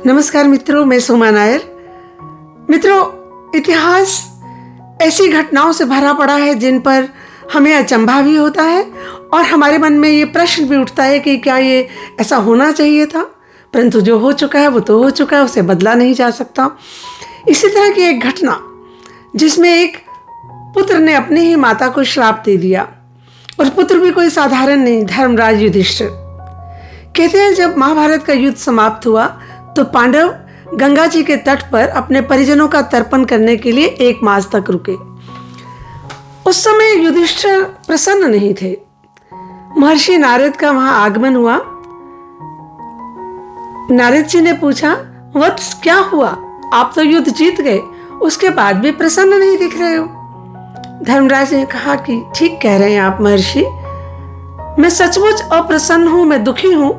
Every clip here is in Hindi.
नमस्कार मित्रों, मैं सोमा नायर। मित्रों, इतिहास ऐसी घटनाओं से भरा पड़ा है जिन पर हमें अचंभा भी होता है और हमारे मन में ये प्रश्न भी उठता है कि क्या ये ऐसा होना चाहिए था। परंतु जो हो चुका है वो तो हो चुका है, उसे बदला नहीं जा सकता। इसी तरह की एक घटना जिसमें एक पुत्र ने अपनी ही माता को श्राप दे दिया, और पुत्र भी कोई साधारण नहीं, धर्मराज युधिष्ठिर। कहते हैं जब महाभारत का युद्ध समाप्त हुआ तो पांडव गंगा जी के तट पर अपने परिजनों का तर्पण करने के लिए 1 मास तक रुके। उस समय युधिष्ठिर प्रसन्न नहीं थे। महर्षि नारद का वहां आगमन हुआ। नारद जी ने पूछा, वत्स क्या हुआ? आप तो युद्ध जीत गए, उसके बाद भी प्रसन्न नहीं दिख रहे हो। धर्मराज ने कहा कि ठीक कह रहे हैं आप महर्षि, मैं सचमुच अप्रसन्न हूं, मैं दुखी हूं,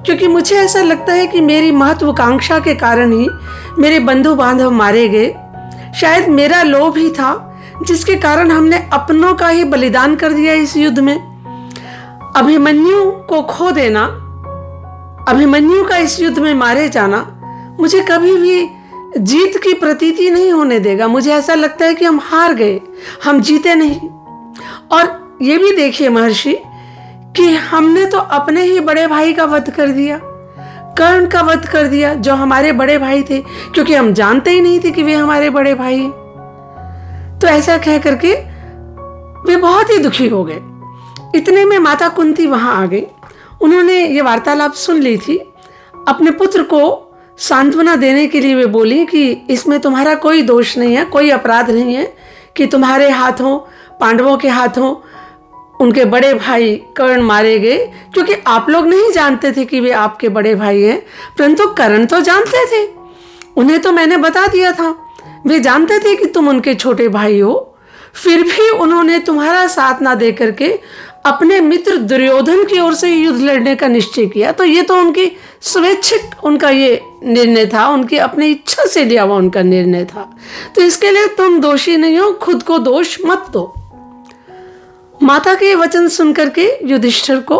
क्योंकि मुझे ऐसा लगता है कि मेरी महत्वाकांक्षा के कारण ही मेरे बंधु बांधव मारे गए। शायद मेरा लोभ ही था जिसके कारण हमने अपनों का ही बलिदान कर दिया इस युद्ध में। अभिमन्यु को खो देना, अभिमन्यु का इस युद्ध में मारे जाना मुझे कभी भी जीत की प्रतीति नहीं होने देगा। मुझे ऐसा लगता है कि हम हार गए, हम जीते नहीं। और ये भी देखिए महर्षि कि हमने तो अपने ही बड़े भाई का वध कर दिया, कर्ण का वध कर दिया, जो हमारे बड़े भाई थे, क्योंकि हम जानते ही नहीं थे कि वे हमारे बड़े भाई हैं। तो ऐसा कह करके वे बहुत ही दुखी हो गए। इतने में माता कुंती वहां आ गई। उन्होंने ये वार्तालाप सुन ली थी। अपने पुत्र को सांत्वना देने के लिए वे बोली कि इसमें तुम्हारा कोई दोष नहीं है, कोई अपराध नहीं है कि तुम्हारे हाथों, पांडवों के हाथों उनके बड़े भाई कर्ण मारे गए, क्योंकि आप लोग नहीं जानते थे कि वे आपके बड़े भाई हैं, परंतु कर्ण तो जानते थे। उन्हें तो मैंने बता दिया था, वे जानते थे कि तुम उनके छोटे भाई हो। फिर भी उन्होंने तुम्हारा साथ ना दे करके अपने मित्र दुर्योधन की ओर से युद्ध लड़ने का निश्चय किया। तो ये तो उनकी स्वेच्छिक उनका ये निर्णय था, उनकी अपनी इच्छा से लिया हुआ उनका निर्णय था। तो इसके लिए तुम दोषी नहीं हो, खुद को दोष मत दो। माता के वचन सुनकर के युधिष्ठिर को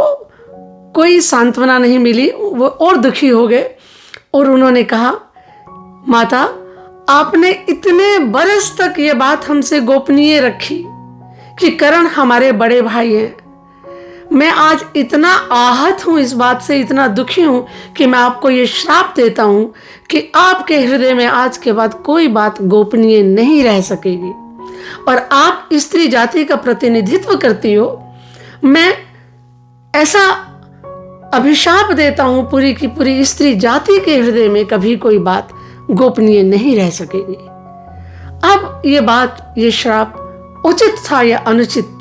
कोई सांत्वना नहीं मिली, वो और दुखी हो गए और उन्होंने कहा, माता आपने इतने बरस तक ये बात हमसे गोपनीय रखी कि कर्ण हमारे बड़े भाई हैं। मैं आज इतना आहत हूं इस बात से, इतना दुखी हूं कि मैं आपको ये श्राप देता हूं कि आपके हृदय में आज के बाद कोई बात गोपनीय नहीं रह सकेगी, और आप स्त्री जाति का प्रतिनिधित्व करती हो। मैं ऐसा अभिशाप देता हूं पूरी की पूरी स्त्री जाति के हृदय में कभी कोई बात गोपनीय नहीं रह सकेगी। अब ये बात, ये श्राप उचित था या अनुचित,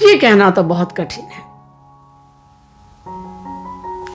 ये कहना तो बहुत कठिन है।